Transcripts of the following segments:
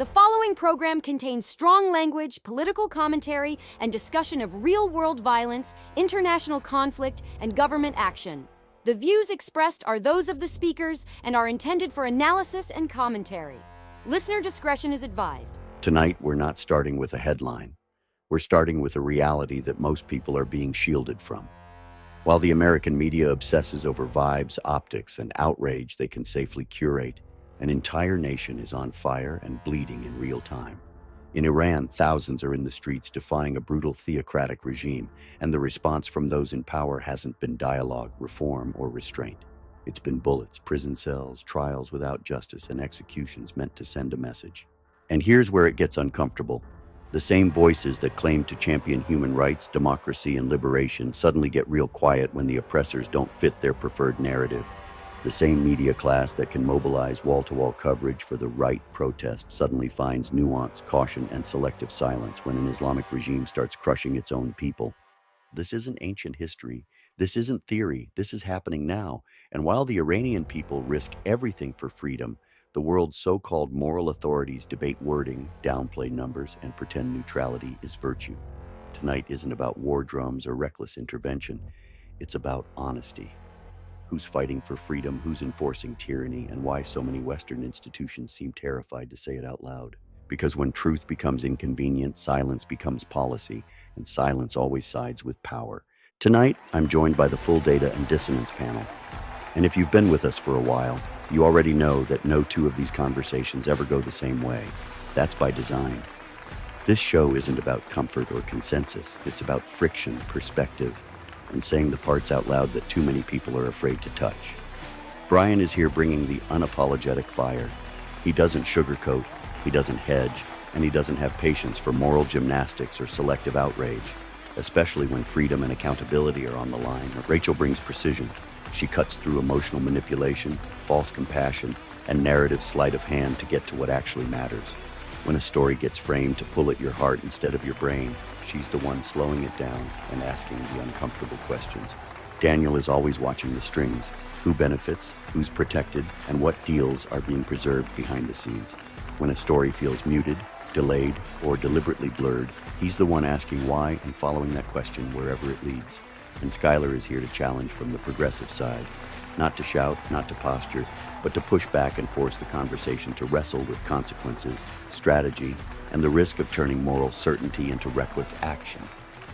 The following program contains strong language, political commentary, and discussion of real-world violence, international conflict, and government action. The views expressed are those of the speakers and are intended for analysis and commentary. Listener discretion is advised. Tonight, we're not starting with a headline. We're starting with a reality that most people are being shielded from. While the American media obsesses over vibes, optics, and outrage they can safely curate, an entire nation is on fire and bleeding in real time. In Iran, thousands are in the streets defying a brutal theocratic regime, and the response from those in power hasn't been dialogue, reform, or restraint. It's been bullets, prison cells, trials without justice, and executions meant to send a message. And here's where it gets uncomfortable. The same voices that claim to champion human rights, democracy, and liberation suddenly get real quiet when the oppressors don't fit their preferred narrative. The same media class that can mobilize wall-to-wall coverage for the right protest suddenly finds nuance, caution, and selective silence when an Islamic regime starts crushing its own people. This isn't ancient history. This isn't theory. This is happening now. And while the Iranian people risk everything for freedom, the world's so-called moral authorities debate wording, downplay numbers, and pretend neutrality is virtue. Tonight isn't about war drums or reckless intervention. It's about honesty. Who's fighting for freedom, who's enforcing tyranny, and why so many Western institutions seem terrified to say it out loud. Because when truth becomes inconvenient, silence becomes policy, and silence always sides with power. Tonight, I'm joined by the full Data and Dissonance panel. And if you've been with us for a while, you already know that no two of these conversations ever go the same way. That's by design. This show isn't about comfort or consensus. It's about friction, perspective, and saying the parts out loud that too many people are afraid to touch. Brian is here bringing the unapologetic fire. He doesn't sugarcoat, he doesn't hedge, and he doesn't have patience for moral gymnastics or selective outrage, especially when freedom and accountability are on the line. Rachel brings precision. She cuts through emotional manipulation, false compassion, and narrative sleight of hand to get to what actually matters. When a story gets framed to pull at your heart instead of your brain, she's the one slowing it down and asking the uncomfortable questions. Daniel is always watching the strings. Who benefits, who's protected, and what deals are being preserved behind the scenes. When a story feels muted, delayed, or deliberately blurred, he's the one asking why and following that question wherever it leads. And Skylar is here to challenge from the progressive side. Not to shout, not to posture, but to push back and force the conversation to wrestle with consequences, strategy, and the risk of turning moral certainty into reckless action.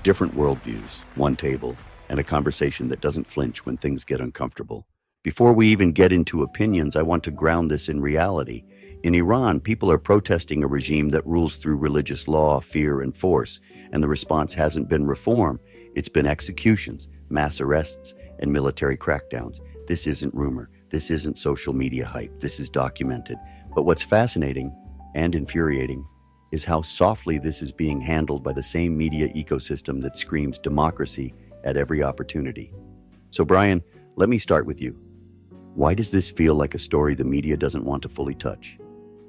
Different worldviews, one table, and a conversation that doesn't flinch when things get uncomfortable. Before we even get into opinions, I want to ground this in reality. In Iran, people are protesting a regime that rules through religious law, fear, and force, and the response hasn't been reform. It's been executions, mass arrests, and military crackdowns. This isn't rumor. This isn't social media hype. This is documented. But what's fascinating and infuriating is how softly this is being handled by the same media ecosystem that screams democracy at every opportunity. So Brian, let me start with you. Why does this feel like a story the media doesn't want to fully touch?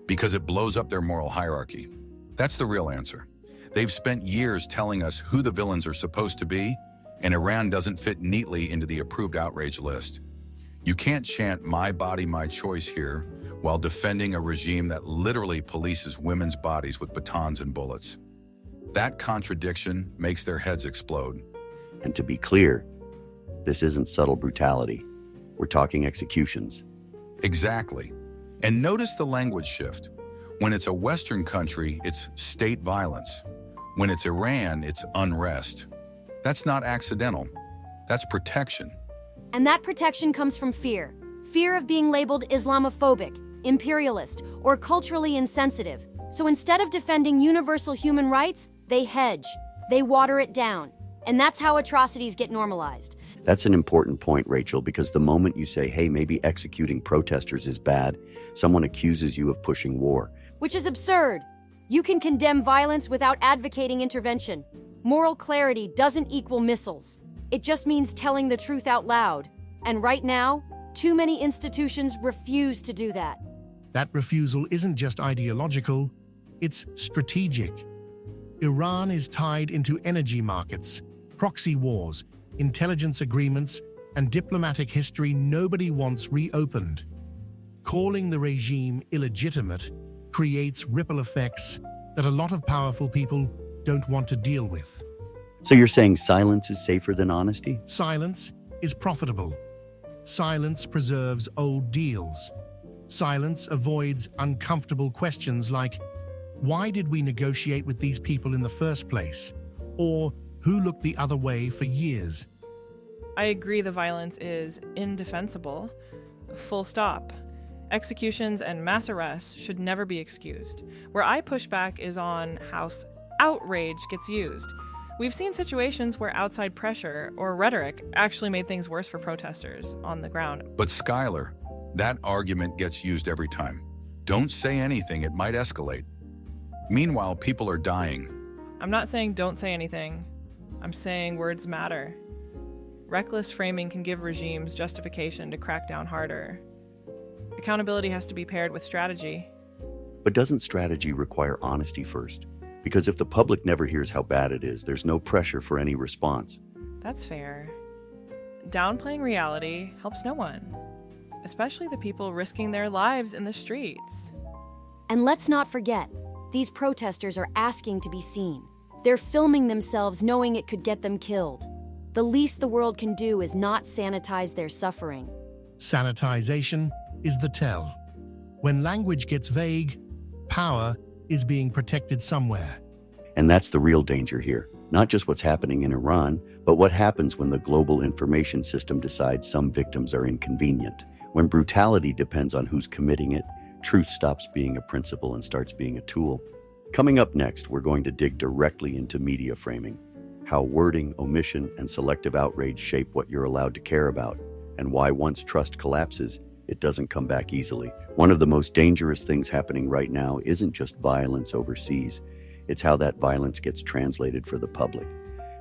Because it blows up their moral hierarchy. That's the real answer. They've spent years telling us who the villains are supposed to be, and Iran doesn't fit neatly into the approved outrage list. You can't chant "my body, my choice" here while defending a regime that literally polices women's bodies with batons and bullets. That contradiction makes their heads explode. And to be clear, this isn't subtle brutality. We're talking executions. Exactly. And notice the language shift. When it's a Western country, it's state violence. When it's Iran, it's unrest. That's not accidental. That's protection. And that protection comes from fear. Fear of being labeled Islamophobic, imperialist, or culturally insensitive. So instead of defending universal human rights, they hedge. They water it down. And that's how atrocities get normalized. That's an important point, Rachel, because the moment you say, hey, maybe executing protesters is bad, someone accuses you of pushing war. Which is absurd. You can condemn violence without advocating intervention. Moral clarity doesn't equal missiles. It just means telling the truth out loud. And right now, too many institutions refuse to do that. That refusal isn't just ideological, it's strategic. Iran is tied into energy markets, proxy wars, intelligence agreements, and diplomatic history nobody wants reopened. Calling the regime illegitimate creates ripple effects that a lot of powerful people don't want to deal with. So you're saying silence is safer than honesty? Silence is profitable. Silence preserves old deals. Silence avoids uncomfortable questions like, why did we negotiate with these people in the first place? Or who looked the other way for years? I agree the violence is indefensible. Full stop. Executions and mass arrests should never be excused. Where I push back is on how outrage gets used. We've seen situations where outside pressure or rhetoric actually made things worse for protesters on the ground. But Skylar, that argument gets used every time. Don't say anything, it might escalate. Meanwhile, people are dying. I'm not saying don't say anything. I'm saying words matter. Reckless framing can give regimes justification to crack down harder. Accountability has to be paired with strategy. But doesn't strategy require honesty first? Because if the public never hears how bad it is, there's no pressure for any response. That's fair. Downplaying reality helps no one, especially the people risking their lives in the streets. And let's not forget, these protesters are asking to be seen. They're filming themselves knowing it could get them killed. The least the world can do is not sanitize their suffering. Sanitization is the tell. When language gets vague, power is being protected somewhere. And that's the real danger here. Not just what's happening in Iran, but what happens when the global information system decides some victims are inconvenient. When brutality depends on who's committing it, truth stops being a principle and starts being a tool. Coming up next, we're going to dig directly into media framing, how wording, omission, and selective outrage shape what you're allowed to care about, and why once trust collapses, it doesn't come back easily. One of the most dangerous things happening right now isn't just violence overseas, it's how that violence gets translated for the public.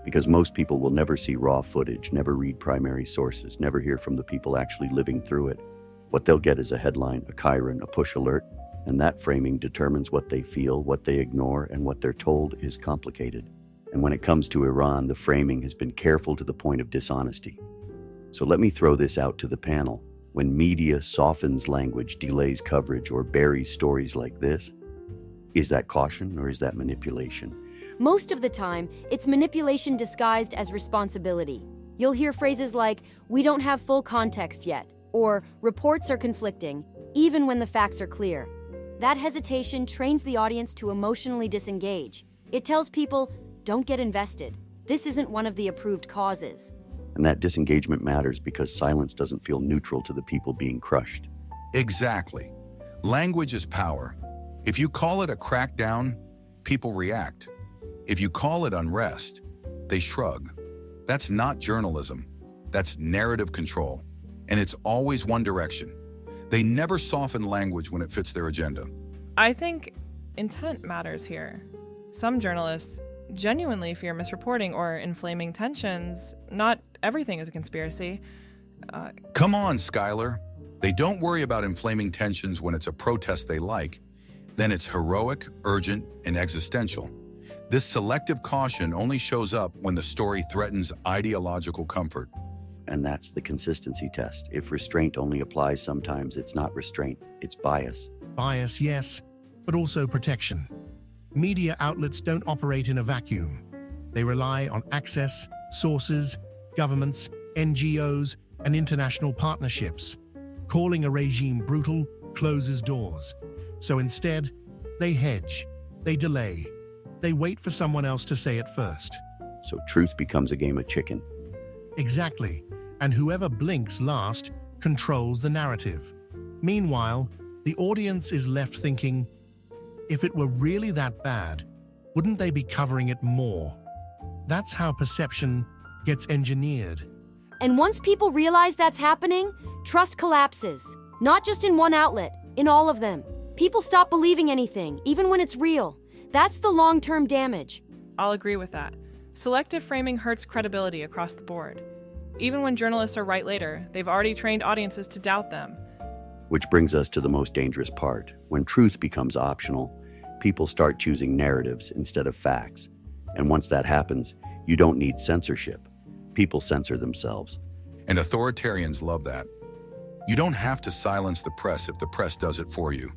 Because most people will never see raw footage, never read primary sources, never hear from the people actually living through it. What they'll get is a headline, a chyron, a push alert, and that framing determines what they feel, what they ignore, and what they're told is complicated. And when it comes to Iran, the framing has been careful to the point of dishonesty. So let me throw this out to the panel. When media softens language, delays coverage, or buries stories like this, is that caution or is that manipulation? Most of the time, it's manipulation disguised as responsibility. You'll hear phrases like, "We don't have full context yet," or "Reports are conflicting," even when the facts are clear. That hesitation trains the audience to emotionally disengage. It tells people, don't get invested. This isn't one of the approved causes. And that disengagement matters because silence doesn't feel neutral to the people being crushed. Exactly. Language is power. If you call it a crackdown, people react. If you call it unrest, they shrug. That's not journalism. That's narrative control. And it's always one direction. They never soften language when it fits their agenda. I think intent matters here. Some journalists genuinely fear misreporting or inflaming tensions. Not everything is a conspiracy. Come on, Skylar. They don't worry about inflaming tensions when it's a protest they like. Then it's heroic, urgent, and existential. This selective caution only shows up when the story threatens ideological comfort. And that's the consistency test. If restraint only applies sometimes, it's not restraint, it's bias. Bias, yes, but also protection. Media outlets don't operate in a vacuum. They rely on access, sources, governments, NGOs, and international partnerships. Calling a regime brutal closes doors. So instead, they hedge, they delay, they wait for someone else to say it first. So truth becomes a game of chicken. Exactly, and whoever blinks last controls the narrative. Meanwhile, the audience is left thinking, if it were really that bad, wouldn't they be covering it more? That's how perception gets engineered. And once people realize that's happening, trust collapses. Not just in one outlet, in all of them. People stop believing anything, even when it's real. That's the long-term damage. I'll agree with that. Selective framing hurts credibility across the board. Even when journalists are right later, they've already trained audiences to doubt them. Which brings us to the most dangerous part. When truth becomes optional, people start choosing narratives instead of facts. And once that happens, you don't need censorship. People censor themselves. And authoritarians love that. You don't have to silence the press if the press does it for you.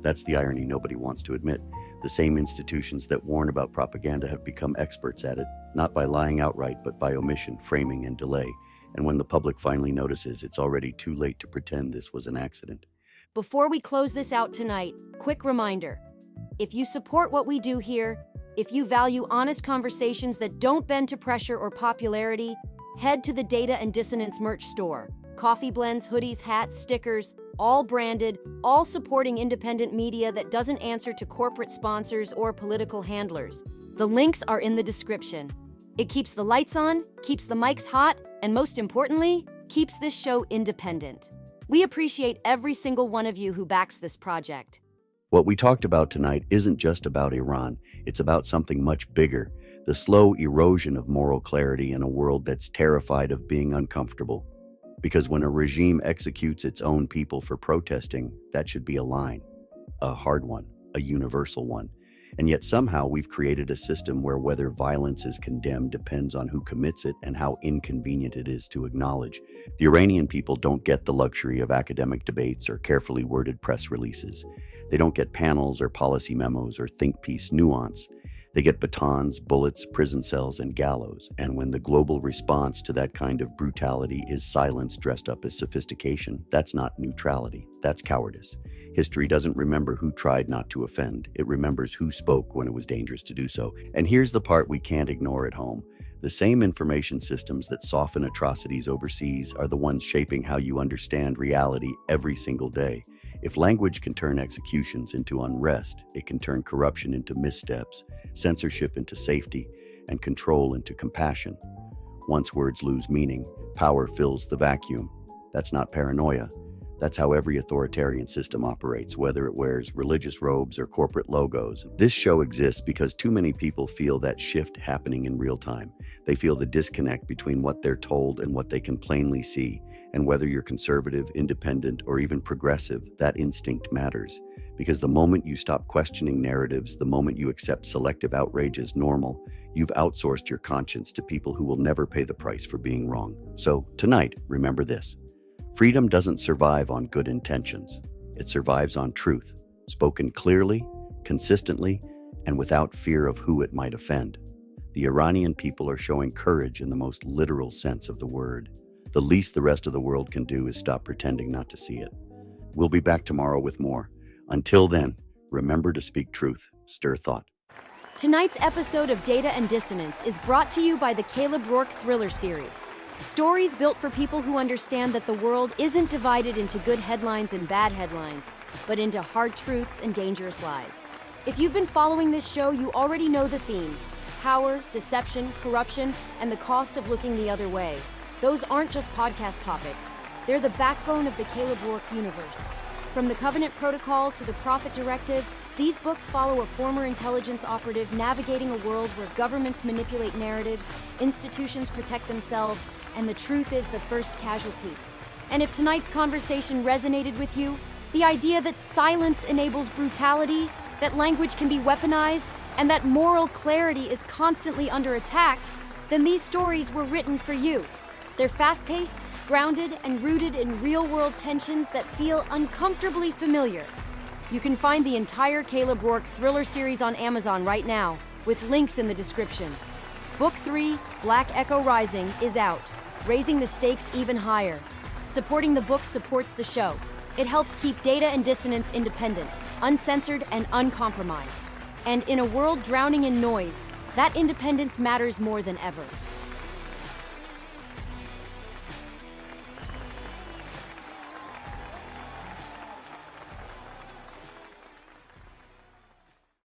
That's the irony nobody wants to admit. The same institutions that warn about propaganda have become experts at it, not by lying outright, but by omission, framing, and delay. And when the public finally notices, it's already too late to pretend this was an accident. Before we close this out tonight, quick reminder. If you support what we do here, if you value honest conversations that don't bend to pressure or popularity, head to the Data and Dissonance merch store. Coffee blends, hoodies, hats, stickers, all branded, all supporting independent media that doesn't answer to corporate sponsors or political handlers. The links are in the description. It keeps the lights on, keeps the mics hot, and most importantly, keeps this show independent. We appreciate every single one of you who backs this project. What we talked about tonight isn't just about Iran, it's about something much bigger, the slow erosion of moral clarity in a world that's terrified of being uncomfortable. Because when a regime executes its own people for protesting, that should be a line, a hard one, a universal one. And yet somehow we've created a system where whether violence is condemned depends on who commits it and how inconvenient it is to acknowledge. The Iranian people don't get the luxury of academic debates or carefully worded press releases. They don't get panels or policy memos or think piece nuance. They get batons, bullets, prison cells, and gallows. And when the global response to that kind of brutality is silence dressed up as sophistication, that's not neutrality, that's cowardice. History doesn't remember who tried not to offend. It remembers who spoke when it was dangerous to do so. And here's the part we can't ignore at home. The same information systems that soften atrocities overseas are the ones shaping how you understand reality every single day. If language can turn executions into unrest, it can turn corruption into missteps, censorship into safety, and control into compassion. Once words lose meaning, power fills the vacuum. That's not paranoia. That's how every authoritarian system operates, whether it wears religious robes or corporate logos. This show exists because too many people feel that shift happening in real time. They feel the disconnect between what they're told and what they can plainly see. And whether you're conservative, independent, or even progressive, that instinct matters. Because the moment you stop questioning narratives, the moment you accept selective outrage as normal, you've outsourced your conscience to people who will never pay the price for being wrong. So, tonight, remember this. Freedom doesn't survive on good intentions. It survives on truth, spoken clearly, consistently, and without fear of who it might offend. The Iranian people are showing courage in the most literal sense of the word. The least the rest of the world can do is stop pretending not to see it. We'll be back tomorrow with more. Until then, remember to speak truth, stir thought. Tonight's episode of Data and Dissonance is brought to you by the Caleb Rourke Thriller series. Stories built for people who understand that the world isn't divided into good headlines and bad headlines, but into hard truths and dangerous lies. If you've been following this show, you already know the themes: power, deception, corruption, and the cost of looking the other way. Those aren't just podcast topics. They're the backbone of the Caleb Rourke universe. From the Covenant Protocol to the Prophet Directive, these books follow a former intelligence operative navigating a world where governments manipulate narratives, institutions protect themselves, and the truth is the first casualty. And if tonight's conversation resonated with you, the idea that silence enables brutality, that language can be weaponized, and that moral clarity is constantly under attack, then these stories were written for you. They're fast-paced, grounded, and rooted in real-world tensions that feel uncomfortably familiar. You can find the entire Caleb Rourke Thriller series on Amazon right now, with links in the description. Book 3, Black Echo Rising, is out, raising the stakes even higher. Supporting the book supports the show. It helps keep Data and Dissonance independent, uncensored, and uncompromised. And in a world drowning in noise, that independence matters more than ever.